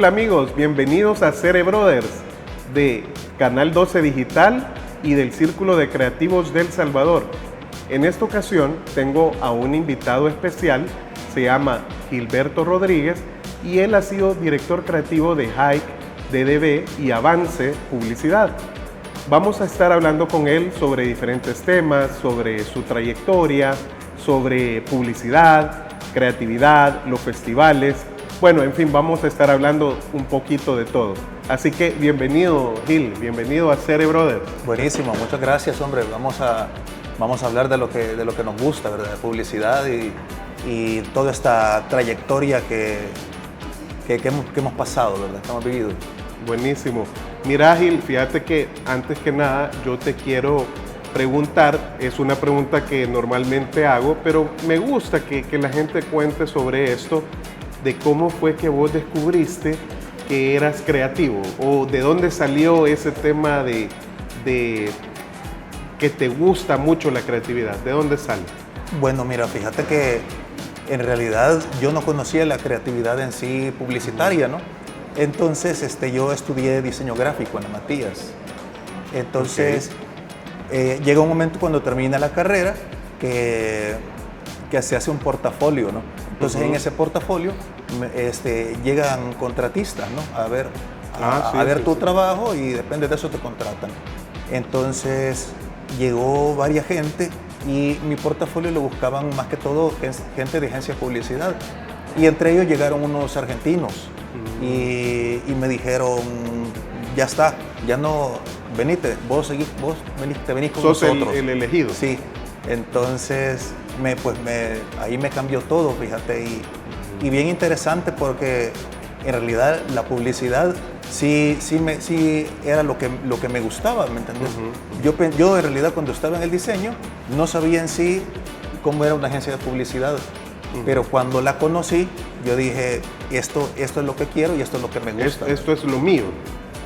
Hola amigos, bienvenidos a Cere Brothers de Canal 12 Digital y del Círculo de Creativos del Salvador. En esta ocasión tengo a un invitado especial, se llama Gilberto Rodríguez y él ha sido director creativo de Hike, DDB y Avance Publicidad. Vamos a estar hablando con él sobre diferentes temas, sobre su trayectoria, sobre publicidad, creatividad, los festivales. Bueno, en fin, vamos a estar hablando un poquito de todo. Así que bienvenido, Gil, bienvenido a Cere Brothers. Buenísimo, muchas gracias, hombre. Vamos a hablar de lo que nos gusta, ¿verdad? De publicidad y toda esta trayectoria que hemos pasado, ¿verdad? Que hemos vivido. Buenísimo. Mira, Gil, fíjate que antes que nada yo te quiero preguntar, es una pregunta que normalmente hago, pero me gusta que la gente cuente sobre esto, de cómo fue que vos descubriste que eras creativo o de dónde salió ese tema de que te gusta mucho la creatividad, ¿de dónde sale? Bueno, mira, fíjate que en realidad yo no conocía la creatividad en sí publicitaria, ¿no? Entonces yo estudié diseño gráfico en la Matías. Entonces llega un momento cuando termina la carrera que se hace un portafolio, ¿no? Entonces en ese portafolio llegan contratistas, ¿no? A ver tu trabajo y depende de eso te contratan. Entonces llegó varias gente y mi portafolio lo buscaban más que todo gente de agencias de publicidad. Y entre ellos llegaron unos argentinos y me dijeron, ya está, ya no, venite, te venís con nosotros. ¿Sos el elegido? Sí, entonces ahí me cambió todo, fíjate, y bien interesante porque en realidad la publicidad sí era lo que me gustaba, ¿me entendés? Yo en realidad cuando estaba en el diseño no sabía en sí cómo era una agencia de publicidad. Pero cuando la conocí, yo dije, esto es lo que quiero y esto es lo que me gusta. Esto es lo mío.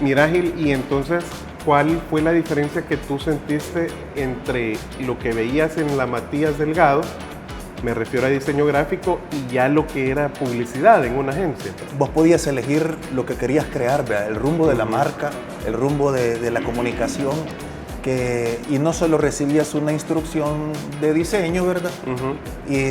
Mira, Gil, y entonces, ¿cuál fue la diferencia que tú sentiste entre lo que veías en la Matías Delgado, me refiero a diseño gráfico, y ya lo que era publicidad en una agencia? Vos podías elegir lo que querías crear, ¿verdad? El rumbo de la marca, el rumbo de la comunicación. Y no solo recibías una instrucción de diseño, ¿verdad?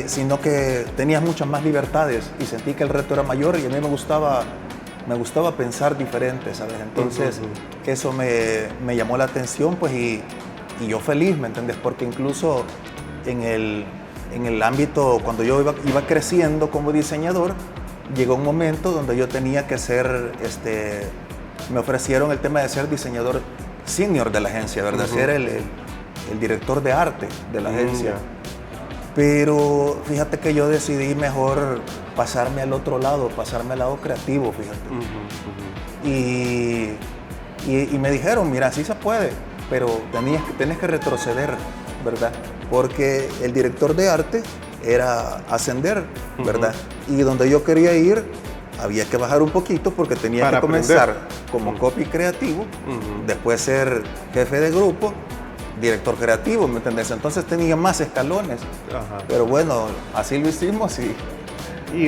Sino que tenías muchas más libertades y sentí que el reto era mayor y a mí me gustaba pensar diferente, ¿sabes? Entonces eso me llamó la atención, pues, y yo feliz, ¿me entiendes? Porque incluso en el ámbito, cuando yo iba creciendo como diseñador, llegó un momento donde yo tenía que ser, me ofrecieron el tema de ser diseñador senior de la agencia, ¿verdad? Ser el director de arte de la agencia. Pero fíjate que yo decidí mejor pasarme al otro lado, pasarme al lado creativo, fíjate. Y me dijeron, mira, sí se puede, pero tenés que retroceder, ¿verdad? Porque el director de arte era ascender, ¿verdad? Y donde yo quería ir, había que bajar un poquito porque tenía que comenzar como copy creativo, después ser jefe de grupo, director creativo, ¿me entendés? Entonces tenía más escalones. Pero bueno, así lo hicimos y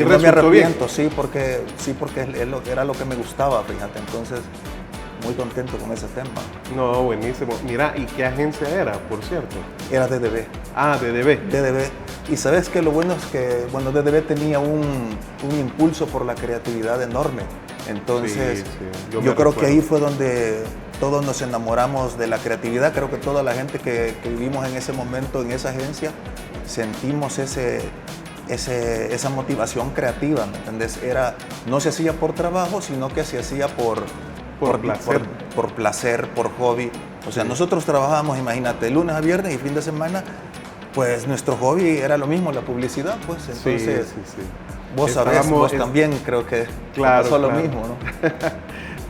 no me arrepiento, bien. porque era lo que me gustaba, fíjate. Entonces, muy contento con ese tema. No, buenísimo. Mira, ¿y qué agencia era, por cierto? Era DDB. Ah, DDB. DDB. Y sabes que lo bueno es que, bueno, DDB tenía un impulso por la creatividad enorme. Entonces, yo creo que ahí fue donde todos nos enamoramos de la creatividad. Creo que toda la gente que vivimos en ese momento, en esa agencia, sentimos esa motivación creativa, ¿me entendés? No se hacía por trabajo, sino que se hacía por placer, por hobby. O sea, nosotros trabajábamos, imagínate, de lunes a viernes y fin de semana, pues nuestro hobby era lo mismo, la publicidad, pues. Entonces, vos sabés, vos también creo que pasó lo mismo, ¿no?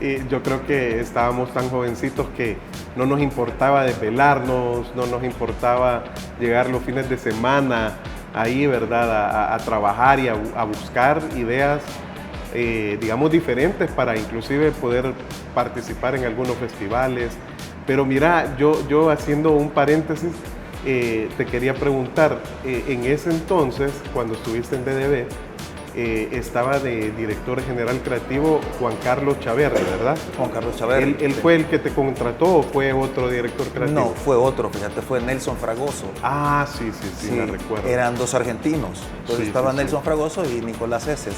Y yo creo que estábamos tan jovencitos que no nos importaba desvelarnos, no nos importaba llegar los fines de semana ahí, ¿verdad? A trabajar y a buscar ideas, digamos, diferentes para inclusive poder participar en algunos festivales. Pero mira, yo haciendo un paréntesis, te quería preguntar, en ese entonces, cuando estuviste en DDB, estaba de director general creativo Juan Carlos Chaverri, ¿verdad? Juan Carlos Chaverri. ¿Él fue el que te contrató o fue otro director creativo? No, fue otro, fíjate, fue Nelson Fragoso. Ah, sí, me recuerdo. Eran dos argentinos. Entonces estaba Nelson Fragoso y Nicolás Eces.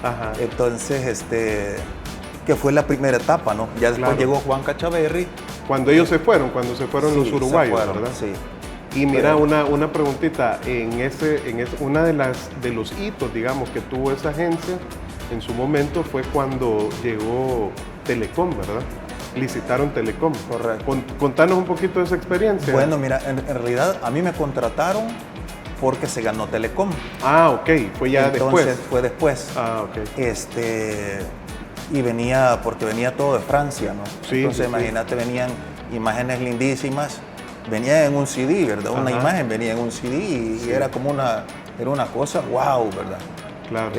Ajá. Entonces, que fue la primera etapa, ¿no? Ya después llegó Juan Chaverri. Cuando ellos se fueron los uruguayos, ¿verdad? Sí. Y mira, una preguntita, una de los hitos, digamos, que tuvo esa agencia en su momento fue cuando llegó Telecom, ¿verdad? Licitaron Telecom. Correcto. Contanos un poquito de esa experiencia. Bueno, mira, en realidad a mí me contrataron porque se ganó Telecom. Ah, ok, fue ya después. Entonces fue después. Ah, ok. Y porque venía todo de Francia, ¿no? Sí, entonces imagínate, venían imágenes lindísimas. Venía en un CD, ¿verdad? Una imagen venía en un CD y era como era una cosa, wow, ¿verdad? Claro.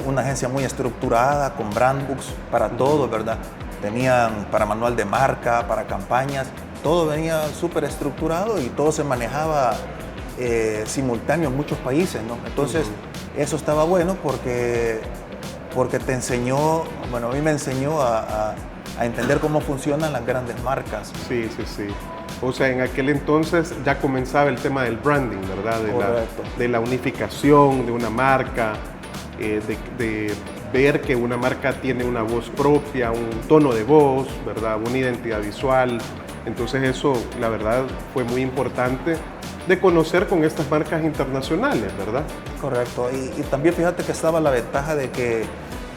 Una agencia muy estructurada, con brandbooks para todo, ¿verdad? Tenían para manual de marca, para campañas, todo venía súper estructurado y todo se manejaba simultáneo en muchos países, ¿no? Entonces, eso estaba bueno porque te enseñó, bueno, a mí me enseñó a entender cómo funcionan las grandes marcas. Sí. O sea, en aquel entonces ya comenzaba el tema del branding, ¿verdad? De la unificación de una marca, de ver que una marca tiene una voz propia, un tono de voz, ¿verdad? Una identidad visual. Entonces eso, la verdad, fue muy importante de conocer con estas marcas internacionales, ¿verdad? Correcto. Y también fíjate que estaba la ventaja de que,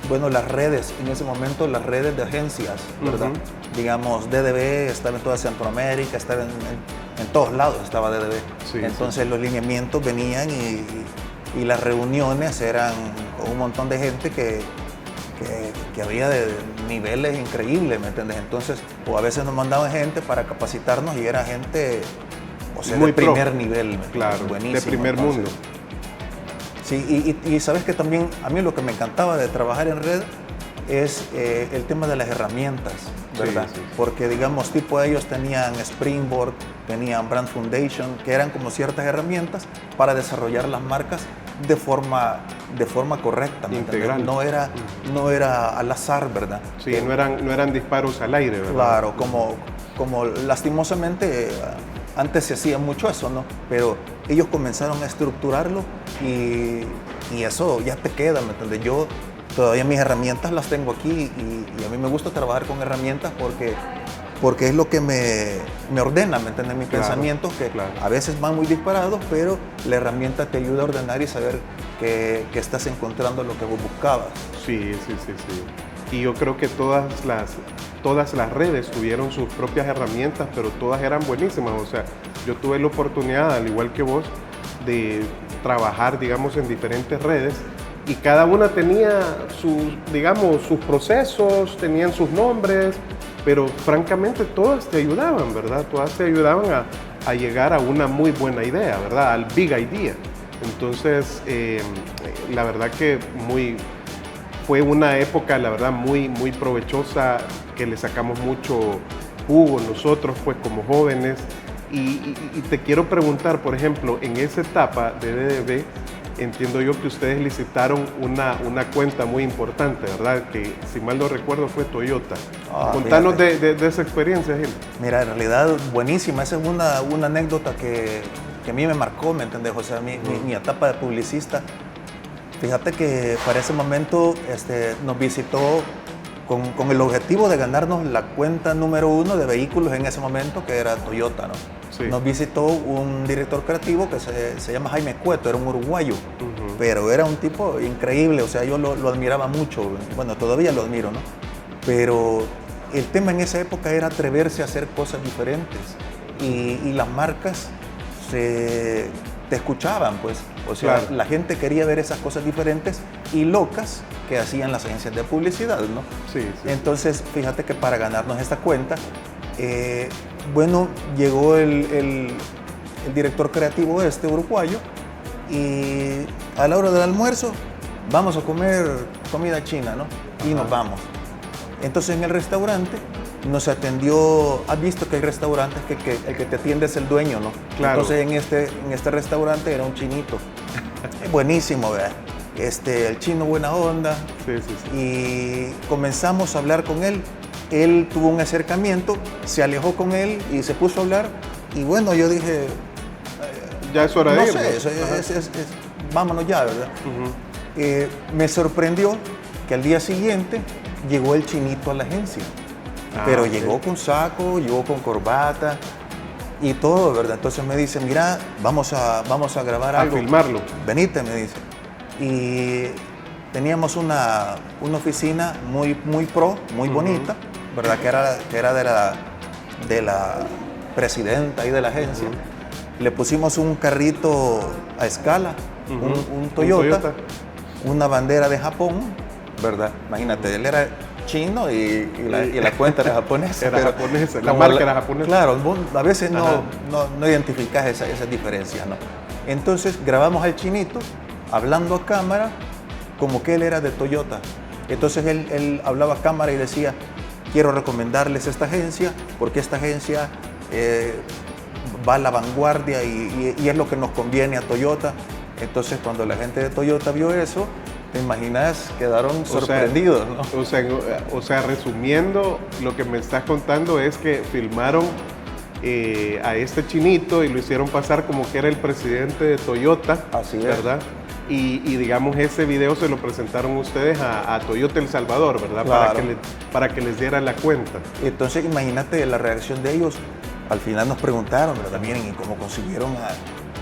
bueno, las redes, en ese momento las redes de agencias, ¿verdad? Digamos, DDB estaba en toda Centroamérica, estaba en todos lados estaba DDB. Entonces los lineamientos venían y las reuniones eran con un montón de gente que había de niveles increíbles, ¿me entiendes? Entonces, o a veces nos mandaban gente para capacitarnos y era gente, o sea, de primer nivel. Claro, buenísimo. De primer mundo. Sí, y sabes que también a mí lo que me encantaba de trabajar en red es el tema de las herramientas, ¿verdad? Sí. Porque digamos, tipo ellos tenían Springboard, tenían Brand Foundation, que eran como ciertas herramientas para desarrollar las marcas de forma correcta, integral. No era al azar, ¿verdad? Sí, no eran disparos al aire, ¿verdad? Claro, como lastimosamente antes se hacía mucho eso, ¿no? Pero ellos comenzaron a estructurarlo y eso ya te queda, ¿me entiendes? Yo todavía mis herramientas las tengo aquí y a mí me gusta trabajar con herramientas porque es lo que me ordena, ¿me entiendes? Mis pensamientos que a veces van muy disparados, pero la herramienta te ayuda a ordenar y saber que estás encontrando lo que vos buscabas. Sí. Y yo creo que todas las redes tuvieron sus propias herramientas, pero todas eran buenísimas. O sea, yo tuve la oportunidad, al igual que vos, de trabajar, digamos, en diferentes redes y cada una tenía sus procesos, tenían sus nombres, pero francamente todas te ayudaban, ¿verdad? Todas te ayudaban a llegar a una muy buena idea, ¿verdad? Al big idea. Entonces, la verdad que fue una época, la verdad, muy, muy provechosa, que le sacamos mucho jugo nosotros, pues, como jóvenes. Y te quiero preguntar, por ejemplo, en esa etapa de DDB, entiendo yo que ustedes licitaron una cuenta muy importante, ¿verdad? Que, si mal no recuerdo, fue Toyota. Contanos de esa experiencia, Gil. Mira, en realidad, buenísima. Esa es una anécdota que a mí me marcó, ¿me entendés? O sea, mi etapa de publicista. Fíjate que para ese momento nos visitó con el objetivo de ganarnos la cuenta número 1 de vehículos en ese momento, que era Toyota, ¿no? Sí. Nos visitó un director creativo que se llama Jaime Cueto, era un uruguayo, pero era un tipo increíble, o sea, yo lo admiraba mucho, bueno, todavía lo admiro, ¿no? Pero el tema en esa época era atreverse a hacer cosas diferentes y las marcas te escuchaban, pues. O sea, la gente quería ver esas cosas diferentes y locas que hacían las agencias de publicidad, ¿no? Sí. Entonces, fíjate que para ganarnos esta cuenta, bueno, llegó el director creativo uruguayo y a la hora del almuerzo vamos a comer comida china, ¿no? Y nos vamos. Entonces, en el restaurante nos atendió, has visto que hay restaurantes que el que te atiende es el dueño, ¿no? Claro. Entonces en este restaurante era un chinito. Buenísimo, ¿verdad? El chino buena onda. Sí, sí, sí. Y comenzamos a hablar con él. Él tuvo un acercamiento, se alejó con él y se puso a hablar. Y bueno, yo dije, Ya es hora de no irnos. sé, vámonos ya, ¿verdad? Me sorprendió que al día siguiente llegó el chinito a la agencia. Pero ok. llegó con saco, llegó con corbata y todo, ¿verdad? Entonces me dice, mira, vamos a grabar A algo. filmarlo. Venite, me dice. Y teníamos una oficina muy pro, muy bonita, ¿verdad? Que era de la presidenta y de la agencia. Le pusimos un carrito a escala, un Toyota, una bandera de Japón, ¿verdad? Imagínate, él era chino y la cuenta era japonesa. Era pero japonesa, la como marca era japonesa. Claro, a veces Ajá. no identificas esas diferencias, ¿no? Entonces grabamos al chinito hablando a cámara como que él era de Toyota. Entonces él hablaba a cámara y decía, quiero recomendarles esta agencia porque esta agencia va a la vanguardia y es lo que nos conviene a Toyota. Entonces cuando la gente de Toyota vio eso, te imaginas, quedaron sorprendidos, ¿no? O sea, resumiendo, lo que me estás contando es que filmaron a este chinito y lo hicieron pasar como que era el presidente de Toyota. Así es. ¿Verdad? Y digamos, ese video se lo presentaron ustedes a Toyota El Salvador, ¿verdad? Claro. Para que les dieran la cuenta. Entonces imagínate la reacción de ellos. Al final nos preguntaron, ¿verdad? Miren, ¿y cómo consiguieron a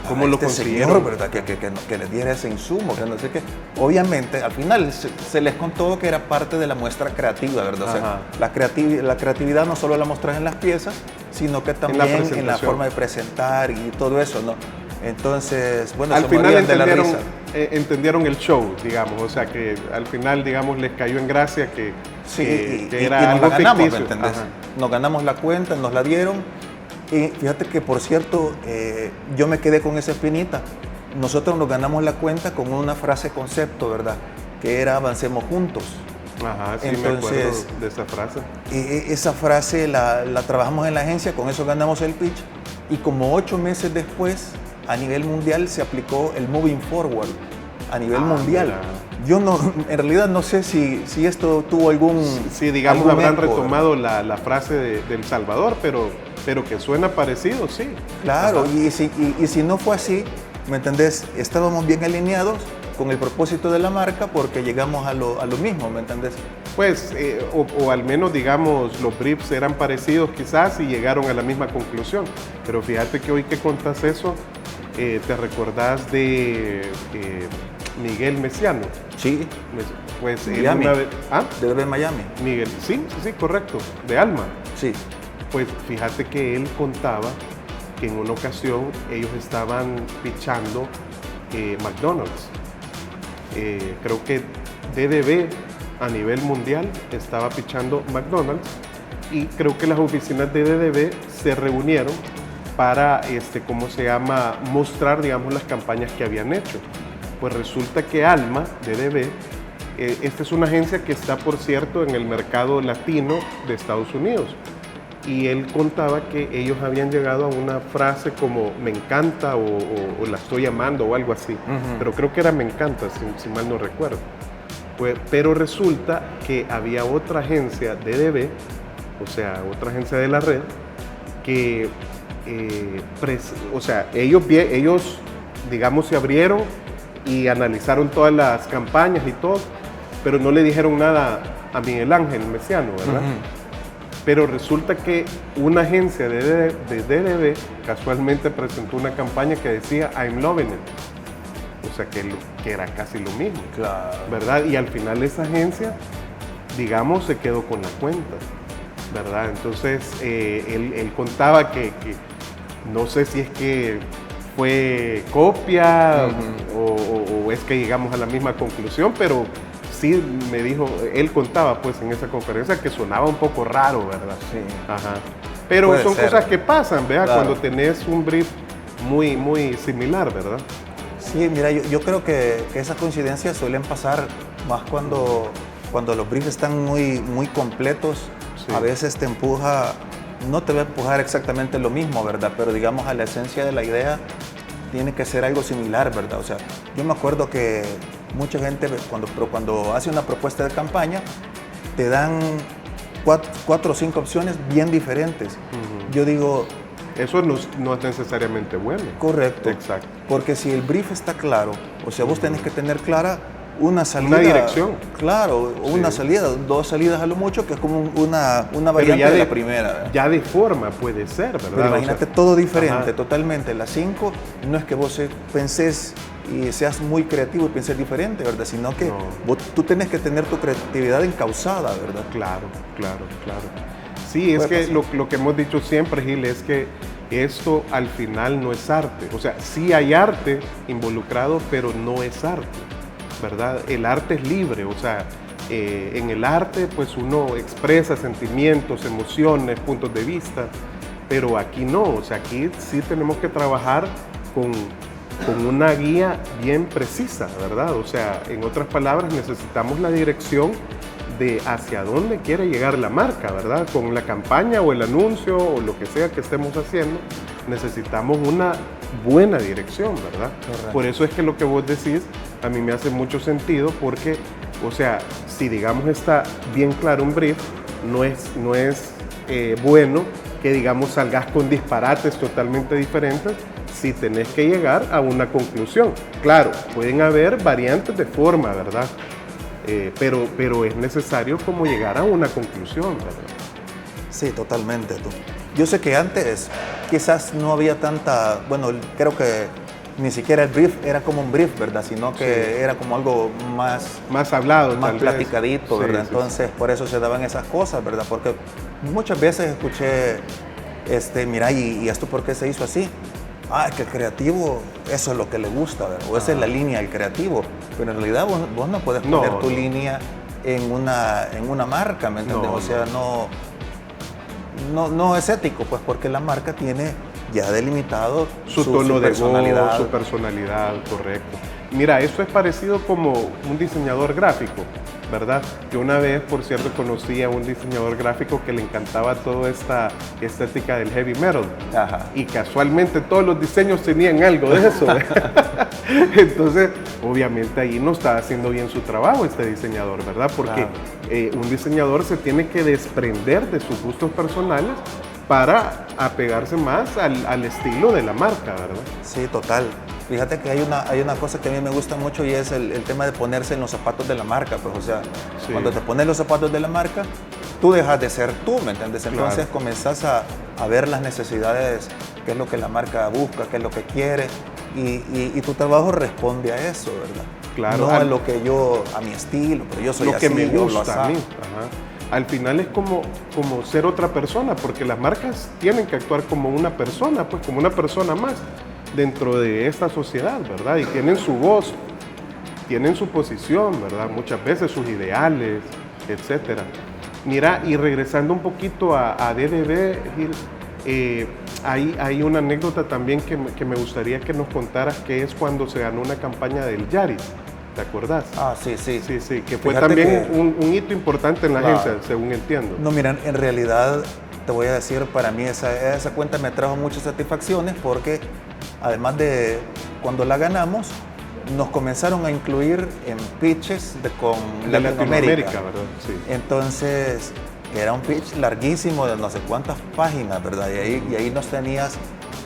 ¿Cómo lo este consiguieron? señor, ¿verdad? Que les diera ese insumo, que no sé qué. Obviamente, al final se les contó que era parte de la muestra creativa, ¿verdad? O sea, la creatividad no solo la mostras en las piezas, sino que también en la forma de presentar y todo eso, ¿no? Entonces, bueno, al se final morían de la risa. entendieron el show, digamos, o sea que al final, digamos, les cayó en gracia que, Sí, que y era nos algo la ganamos, ficticio. ¿me entendés? Ajá. Nos ganamos la cuenta, nos la dieron. Y fíjate que, por cierto, yo me quedé con esa espinita. Nosotros nos ganamos la cuenta con una frase concepto, ¿verdad? Que era avancemos juntos. Ajá, sí, Entonces, me acuerdo de esa frase. Esa frase la trabajamos en la agencia, con eso ganamos el pitch. Y como 8 meses después, a nivel mundial se aplicó el Moving Forward, a nivel mundial. Mira. Yo en realidad no sé si esto tuvo algún... Sí, digamos, algún habrán eco, retomado la frase de El Salvador, pero que suena parecido, sí. Claro, Ajá. y si no fue así, ¿me entendés? Estábamos bien alineados con el propósito de la marca porque llegamos a lo mismo, ¿me entendés? Pues, o al menos, digamos, los briefs eran parecidos quizás y llegaron a la misma conclusión. Pero fíjate que hoy que contás eso, te recordás de Miguel Mesiano. Sí, Pues él Miami. una vez... ¿Ah? de Miami. Miguel, sí, correcto, de Alma. Sí. Pues fíjate que él contaba que en una ocasión ellos estaban pichando McDonald's. Creo que DDB a nivel mundial estaba pichando McDonald's y creo que las oficinas de DDB se reunieron para, ¿cómo se llama?, mostrar, digamos, las campañas que habían hecho. Pues resulta que Alma, DDB, esta es una agencia que está, por cierto, en el mercado latino de Estados Unidos. Y él contaba que ellos habían llegado a una frase como me encanta o la estoy amando o algo así. Pero creo que era me encanta, si mal no recuerdo. Pues, pero resulta que había otra agencia, DDB, o sea, otra agencia de la red, que, o sea, ellos, digamos, se abrieron y analizaron todas las campañas y todo, pero no le dijeron nada a Miguel Ángel Mesiano, ¿verdad? Pero resulta que una agencia de DDB casualmente presentó una campaña que decía I'm loving it. O sea, que era casi lo mismo. Claro. ¿Verdad? Y al final esa agencia, digamos, se quedó con la cuenta. ¿Verdad? Entonces, él contaba que no sé si es que fue copia o es que llegamos a la misma conclusión, pero sí me dijo, él contaba pues en esa conferencia que sonaba un poco raro, ¿verdad? Sí. Ajá. Pero Puede son ser. cosas que pasan, ¿verdad? Claro. Cuando tenés un brief muy similar, ¿verdad? Sí, mira, yo creo que esas coincidencias suelen pasar más cuando los briefs están muy completos. Sí. A veces te empuja, no te va a empujar exactamente lo mismo, ¿verdad? Pero digamos a la esencia de la idea tiene que ser algo similar, ¿verdad? O sea, yo me acuerdo que mucha gente cuando hace una propuesta de campaña, te dan cuatro o cinco opciones bien diferentes. Yo digo... Eso no es necesariamente bueno. Correcto. Exacto. Porque si el brief está claro, o sea, vos tenés que tener clara una salida. Una dirección. Claro, una salida, 2 salidas a lo mucho, que es como una variante de la primera, ¿verdad? Ya de forma puede ser, ¿verdad? Pero imagínate todo diferente, ajá. totalmente. Las 5 no es que vos pensés y seas muy creativo y pienses diferente, ¿verdad? Sino que tú tenés que tener tu creatividad encauzada, ¿verdad? Claro. Sí, es que lo que hemos dicho siempre, Gil, es que esto al final no es arte. O sea, sí hay arte involucrado, pero no es arte, ¿verdad? El arte es libre, o sea, en el arte pues uno expresa sentimientos, emociones, puntos de vista, pero aquí no, o sea, aquí sí tenemos que trabajar con una guía bien precisa, ¿verdad? O sea, en otras palabras, necesitamos la dirección de hacia dónde quiere llegar la marca, ¿verdad? Con la campaña o el anuncio o lo que sea que estemos haciendo, necesitamos una buena dirección, ¿verdad? Correcto. Por eso es que lo que vos decís a mí me hace mucho sentido porque, o sea, si digamos está bien claro un brief, no es bueno que digamos salgas con disparates totalmente diferentes si tenés que llegar a una conclusión. Claro, pueden haber variantes de forma, ¿verdad? Pero es necesario como llegar a una conclusión, ¿verdad? Sí, totalmente. Yo sé que antes quizás no había tanta, bueno, creo que ni siquiera el brief era como un brief, ¿verdad? Sino que era como algo más hablado, más tal platicadito, vez. ¿verdad? Sí, Entonces, por eso se daban esas cosas, ¿verdad? Porque muchas veces escuché, mira, ¿y esto por qué se hizo así? Es que el creativo, eso es lo que le gusta, ¿verdad? O esa es la línea del creativo. Pero en realidad vos no puedes poner tu línea en una marca, ¿me entiendes? O sea, no es ético, pues, porque la marca tiene ya delimitado su tono de personalidad. Voz, su personalidad, correcto. Mira, eso es parecido como un diseñador gráfico, ¿verdad? Yo una vez, por cierto, conocí a un diseñador gráfico que le encantaba toda esta estética del heavy metal. Ajá. Y casualmente todos los diseños tenían algo de eso. Entonces, obviamente ahí no está haciendo bien su trabajo este diseñador, ¿verdad? Porque un diseñador se tiene que desprender de sus gustos personales para apegarse más al estilo de la marca, ¿verdad? Sí, total. Fíjate que hay una cosa que a mí me gusta mucho y es el tema de ponerse en los zapatos de la marca. Pues, o sea, cuando te pones los zapatos de la marca, tú dejas de ser tú, ¿me entiendes? Entonces comenzás a ver las necesidades, qué es lo que la marca busca, qué es lo que quiere, y tu trabajo responde a eso, ¿verdad? Claro. No a lo que a mi estilo, pero yo soy lo así, que me gusta a mí. Ajá. Al final es como ser otra persona, porque las marcas tienen que actuar como una persona, pues como una persona más dentro de esta sociedad, ¿verdad? Y tienen su voz, tienen su posición, ¿verdad? Muchas veces sus ideales, etcétera. Mira, y regresando un poquito a DDB, Gil, hay una anécdota también que me gustaría que nos contaras, que es cuando se ganó una campaña del Yaris. ¿Te acordás? Sí. Sí, que fue Fíjate también un hito importante en la agencia, según entiendo. No, miren, en realidad, te voy a decir, para mí esa cuenta me trajo muchas satisfacciones porque, además de cuando la ganamos, nos comenzaron a incluir en pitches con Latinoamérica, ¿verdad? Sí. Entonces, era un pitch larguísimo de no sé cuántas páginas, ¿verdad? Y ahí nos tenías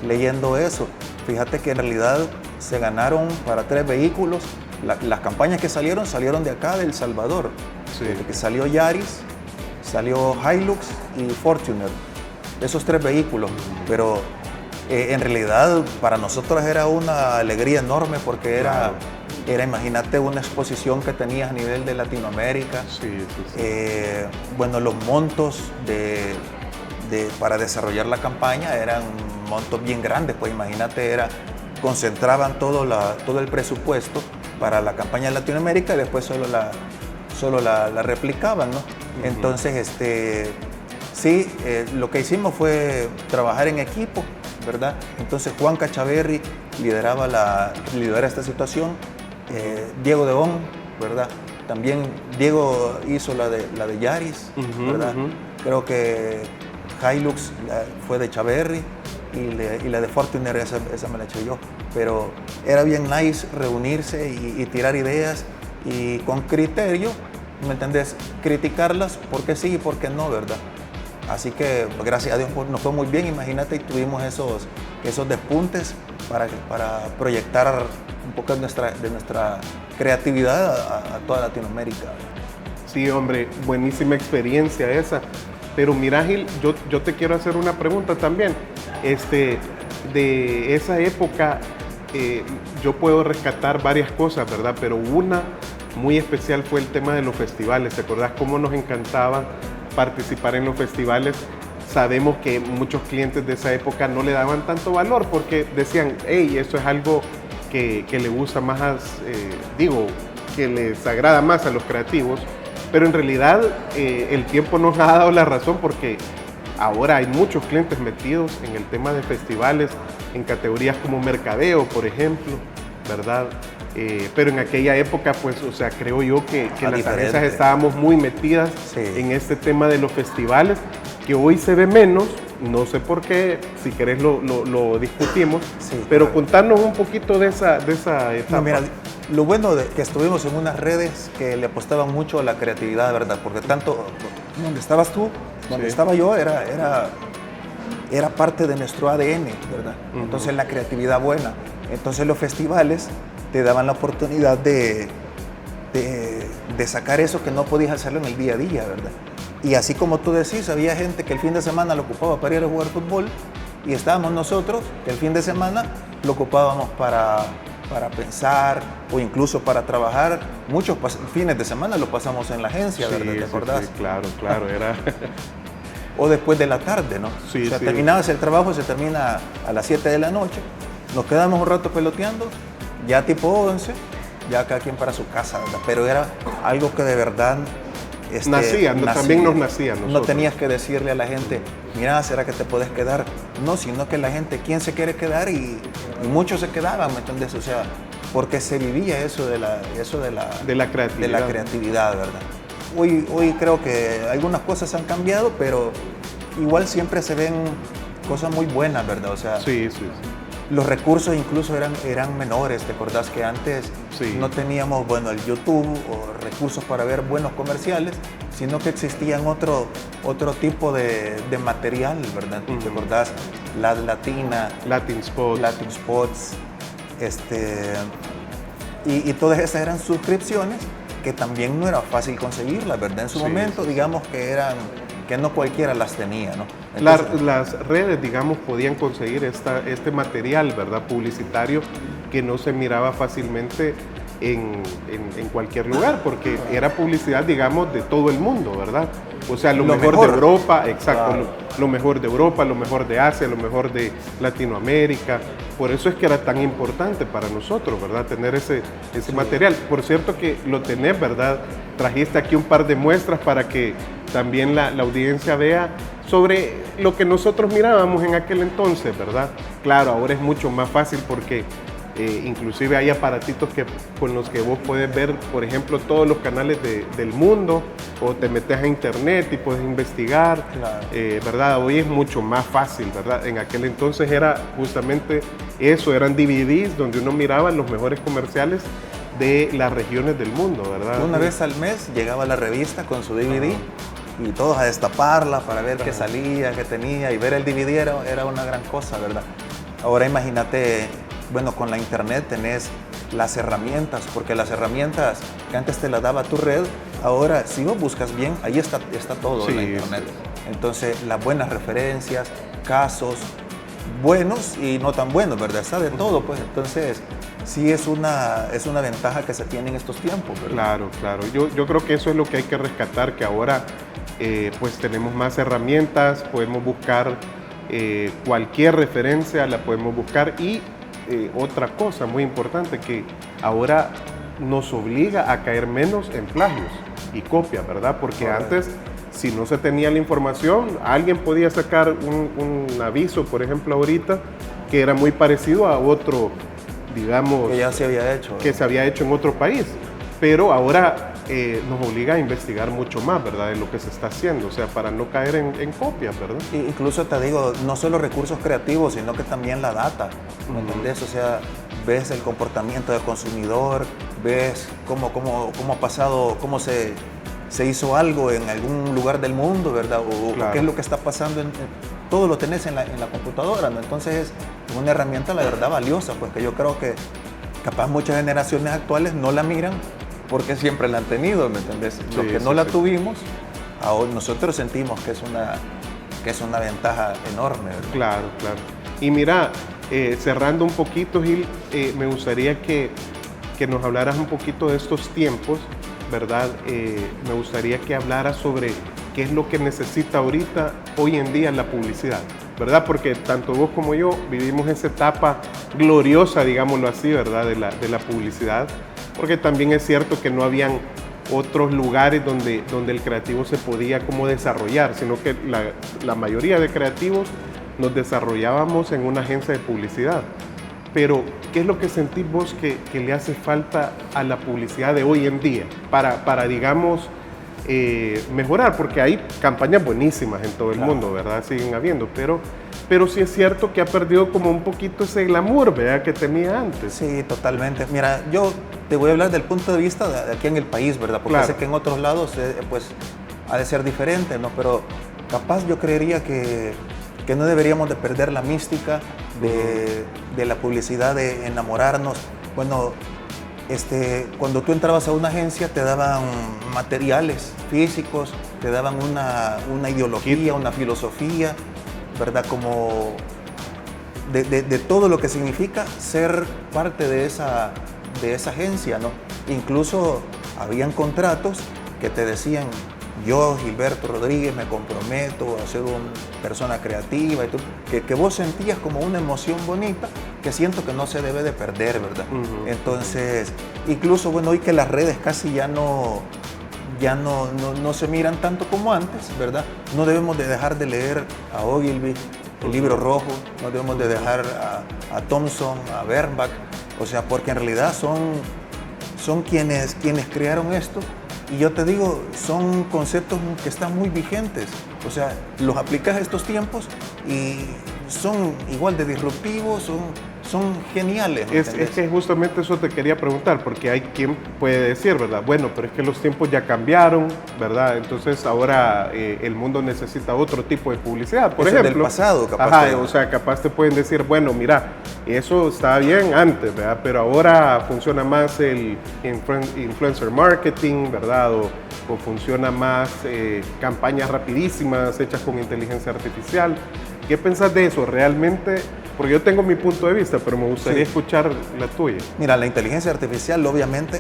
leyendo eso. Fíjate que en realidad se ganaron para 3 vehículos. Las campañas que salieron de acá, de El Salvador. Sí. Que salió Yaris, salió Hilux y Fortuner. Esos 3 vehículos. Pero en realidad para nosotros era una alegría enorme porque era, imagínate, una exposición que tenías a nivel de Latinoamérica. Sí. Bueno, los montos para desarrollar la campaña eran montos bien grandes. Pues imagínate, concentraban todo el presupuesto para la campaña de Latinoamérica y después solo la replicaban, ¿no? Entonces, lo que hicimos fue trabajar en equipo, ¿verdad? Entonces Juan Cachaverri lidera esta situación, Diego Deón, ¿verdad? También Diego hizo la de Yaris, ¿verdad? Creo que Hilux fue de Chaverri. y la de Fortuner, esa me la eché yo. Pero era bien nice reunirse y tirar ideas y con criterio, ¿me entendés? Criticarlas porque sí y porque no, ¿verdad? Así que gracias a Dios nos fue muy bien, imagínate, y tuvimos esos despuntes para proyectar un poco de nuestra creatividad a toda Latinoamérica. Sí, hombre, buenísima experiencia esa. Pero mira, Gil, yo te quiero hacer una pregunta también. De esa época, yo puedo rescatar varias cosas, ¿verdad? Pero una muy especial fue el tema de los festivales. ¿Te acordás cómo nos encantaba participar en los festivales? Sabemos que muchos clientes de esa época no le daban tanto valor porque decían, hey, esto es algo que le gusta más, que les agrada más a los creativos. Pero en realidad el tiempo nos ha dado la razón porque ahora hay muchos clientes metidos en el tema de festivales, en categorías como mercadeo, por ejemplo, ¿verdad? Pero en aquella época, pues, o sea, creo yo que las agencias estábamos muy metidas en este tema de los festivales, que hoy se ve menos, no sé por qué, si querés lo discutimos, pero contarnos un poquito de esa etapa. No, mira, lo bueno de que estuvimos en unas redes que le apostaban mucho a la creatividad, ¿verdad? Porque tanto donde estabas tú, donde estaba yo, era parte de nuestro ADN, ¿verdad? Entonces la creatividad buena. Entonces los festivales te daban la oportunidad de sacar eso que no podías hacerlo en el día a día, ¿verdad? Y así como tú decís, había gente que el fin de semana lo ocupaba para ir a jugar fútbol y estábamos nosotros que el fin de semana lo ocupábamos para pensar o incluso para trabajar. Muchos fines de semana lo pasamos en la agencia, ¿verdad? ¿Te acordás? Sí, claro, era... O después de la tarde, ¿no? Sí, o sea, terminabas el trabajo, se termina a las 7 de la noche, nos quedamos un rato peloteando, ya tipo 11, ya cada quien para su casa, ¿verdad? Pero era algo que de verdad... nacía. También nos nacía. No tenías que decirle a la gente, mira, ¿será que te puedes quedar? No, sino que la gente, ¿quién se quiere quedar? Y muchos se quedaban, ¿me entiendes? O sea, porque se vivía eso de la creatividad, ¿verdad? Hoy creo que algunas cosas han cambiado, pero igual siempre se ven cosas muy buenas, ¿verdad? O sea, los recursos incluso eran menores. ¿Te acordás que antes no teníamos, el YouTube o recursos para ver buenos comerciales, sino que existían otro tipo de material, ¿verdad? ¿Te acordás? La Latina, Latin Spots, y todas esas eran suscripciones que también no era fácil conseguirlas, ¿verdad? En su momento, digamos que no cualquiera las tenía, ¿no? Entonces, las redes, digamos, podían conseguir este material, ¿verdad? Publicitario que no se miraba fácilmente en cualquier lugar, porque era publicidad, digamos, de todo el mundo, ¿verdad? O sea, lo mejor de Europa, exacto, claro. Lo mejor de Europa, lo mejor de Asia, lo mejor de Latinoamérica. Por eso es que era tan importante para nosotros, ¿verdad? Tener ese material. Por cierto que lo tenés, ¿verdad? Trajiste aquí un par de muestras para que también la audiencia vea sobre lo que nosotros mirábamos en aquel entonces, ¿verdad? Claro, ahora es mucho más fácil porque inclusive hay aparatitos con los que vos puedes ver, por ejemplo, todos los canales del mundo, o te metes a internet y puedes investigar, claro. ¿Verdad? Hoy es mucho más fácil, ¿verdad? En aquel entonces era justamente eso, eran DVDs donde uno miraba los mejores comerciales de las regiones del mundo, ¿verdad? Una vez al mes llegaba la revista con su DVD y todos a destaparla para ver qué salía, qué tenía, y ver el DVD era una gran cosa, ¿verdad? Ahora imagínate, con la internet tenés las herramientas, porque las herramientas que antes te las daba tu red, ahora si vos buscas bien, ahí está todo en la internet. Entonces, las buenas referencias, casos buenos y no tan buenos, ¿verdad? Está de todo, pues. Entonces, sí es una ventaja que se tiene en estos tiempos, ¿verdad? Claro. Yo creo que eso es lo que hay que rescatar, que ahora pues tenemos más herramientas, podemos buscar cualquier referencia, la podemos buscar, y otra cosa muy importante, que ahora nos obliga a caer menos en plagios y copias, ¿verdad? Porque antes, si no se tenía la información, alguien podía sacar un aviso, por ejemplo, ahorita, que era muy parecido a otro, digamos... Que ya se había hecho. Que se había hecho en otro país. Pero ahora nos obliga a investigar mucho más, ¿verdad?, de lo que se está haciendo, o sea, para no caer en copias, ¿verdad? Incluso te digo, no solo recursos creativos, sino que también la data, ¿me entendés? O sea, ves el comportamiento del consumidor, ves cómo ha pasado, cómo se hizo algo en algún lugar del mundo, ¿verdad? O qué es lo que está pasando, todo lo tenés en la computadora, ¿no? Entonces es una herramienta, la verdad, valiosa, pues que yo creo que capaz muchas generaciones actuales no la miran porque siempre la han tenido, ¿me entendés? Los que no la tuvimos, ahora nosotros sentimos que es una ventaja enorme, ¿verdad? Claro, claro. Y mira, cerrando un poquito, Gil, me gustaría que nos hablaras un poquito de estos tiempos, ¿verdad? Me gustaría que hablaras sobre qué es lo que necesita ahorita, hoy en día, la publicidad, ¿verdad? Porque tanto vos como yo vivimos esa etapa gloriosa, digámoslo así, ¿verdad?, de la publicidad, porque también es cierto que no habían otros lugares donde el creativo se podía como desarrollar, sino que la mayoría de creativos nos desarrollábamos en una agencia de publicidad. Pero, ¿qué es lo que sentís vos que le hace falta a la publicidad de hoy en día para digamos, mejorar? Porque hay campañas buenísimas en todo el mundo, ¿verdad? Siguen habiendo, pero sí es cierto que ha perdido como un poquito ese glamour, ¿verdad?, que tenía antes. Sí, totalmente. Mira, yo te voy a hablar del punto de vista de aquí en el país, ¿verdad? Porque sé que en otros lados, pues, ha de ser diferente, ¿no? Pero capaz yo creería que no deberíamos de perder la mística de la publicidad, de enamorarnos. Bueno, cuando tú entrabas a una agencia te daban materiales físicos, te daban una ideología, una filosofía, ¿verdad? Como de todo lo que significa ser parte de esa agencia, ¿no? Incluso habían contratos que te decían: yo, Gilberto Rodríguez, me comprometo a ser una persona creativa, y tú, que vos sentías como una emoción bonita que siento que no se debe de perder, ¿verdad? Entonces, incluso, bueno, hoy que las redes casi ya no se miran tanto como antes, ¿verdad? No debemos de dejar de leer a Ogilvy, el libro rojo, no debemos de dejar a Thompson, a Bernbach, o sea, porque en realidad son quienes crearon esto. Y yo te digo, son conceptos que están muy vigentes. O sea, los aplicas a estos tiempos y son igual de disruptivos, son geniales. Es que justamente eso te quería preguntar, porque hay quien puede decir, ¿verdad? Bueno, pero es que los tiempos ya cambiaron, ¿verdad? Entonces ahora el mundo necesita otro tipo de publicidad, por ejemplo. Del pasado, capaz. Ajá, o sea, capaz te pueden decir, bueno, mira, eso estaba bien antes, ¿verdad? Pero ahora funciona más el influencer marketing, ¿verdad? O funciona más campañas rapidísimas hechas con inteligencia artificial. ¿Qué pensás de eso realmente? Porque yo tengo mi punto de vista, pero me gustaría escuchar la tuya. Mira, la inteligencia artificial obviamente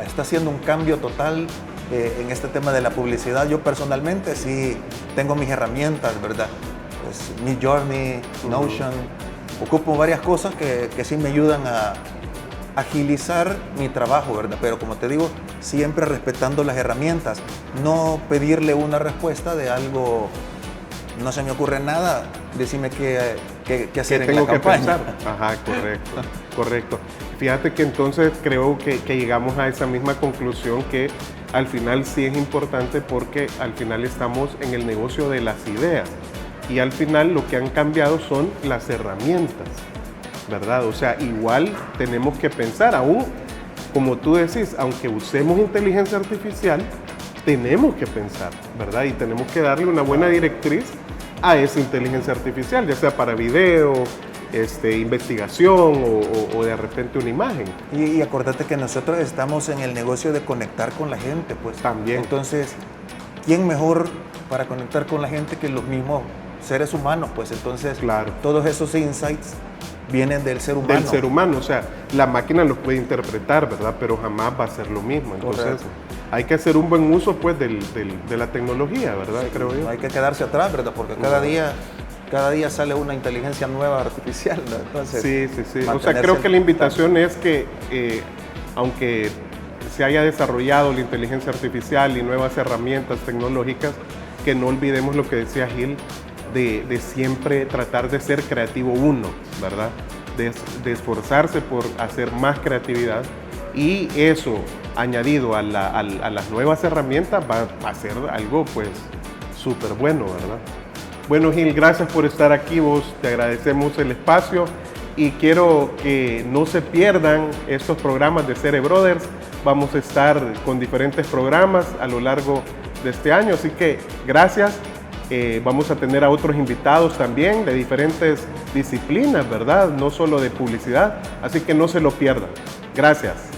está haciendo un cambio total en este tema de la publicidad. Yo personalmente sí tengo mis herramientas, ¿verdad? Pues Midjourney, Notion, ocupo varias cosas que sí me ayudan a agilizar mi trabajo, ¿verdad? Pero como te digo, siempre respetando las herramientas, no pedirle una respuesta de algo. No se me ocurre nada, decime qué hacer en la campaña. Ajá, correcto. Fíjate que entonces creo que llegamos a esa misma conclusión, que al final sí es importante, porque al final estamos en el negocio de las ideas y al final lo que han cambiado son las herramientas, ¿verdad? O sea, igual tenemos que pensar, aún como tú decís, aunque usemos inteligencia artificial, tenemos que pensar, ¿verdad? Y tenemos que darle una buena directriz a esa inteligencia artificial, ya sea para video, investigación o de repente una imagen. Y acordate que nosotros estamos en el negocio de conectar con la gente, pues. También. Entonces, ¿quién mejor para conectar con la gente que los mismos seres humanos? Pues entonces, claro, todos esos insights vienen del ser humano. Del ser humano, o sea, la máquina los puede interpretar, ¿verdad? Pero jamás va a ser lo mismo. Entonces, correcto, hay que hacer un buen uso, pues, de la tecnología, ¿verdad? Sí, creo yo. No hay que quedarse atrás, ¿verdad? Porque cada día sale una inteligencia nueva artificial, ¿no? Entonces, sí. O sea, creo que la invitación es que, aunque se haya desarrollado la inteligencia artificial y nuevas herramientas tecnológicas, que no olvidemos lo que decía Gil, de siempre tratar de ser creativo uno, ¿verdad? De esforzarse por hacer más creatividad, y eso añadido a las nuevas herramientas va a ser algo pues súper bueno, ¿verdad? Bueno, Gil, gracias por estar aquí, vos te agradecemos el espacio y quiero que no se pierdan estos programas de Cere Brothers. Vamos a estar con diferentes programas a lo largo de este año, así que gracias. Vamos a tener a otros invitados también de diferentes disciplinas, ¿verdad? No solo de publicidad, así que no se lo pierdan. Gracias.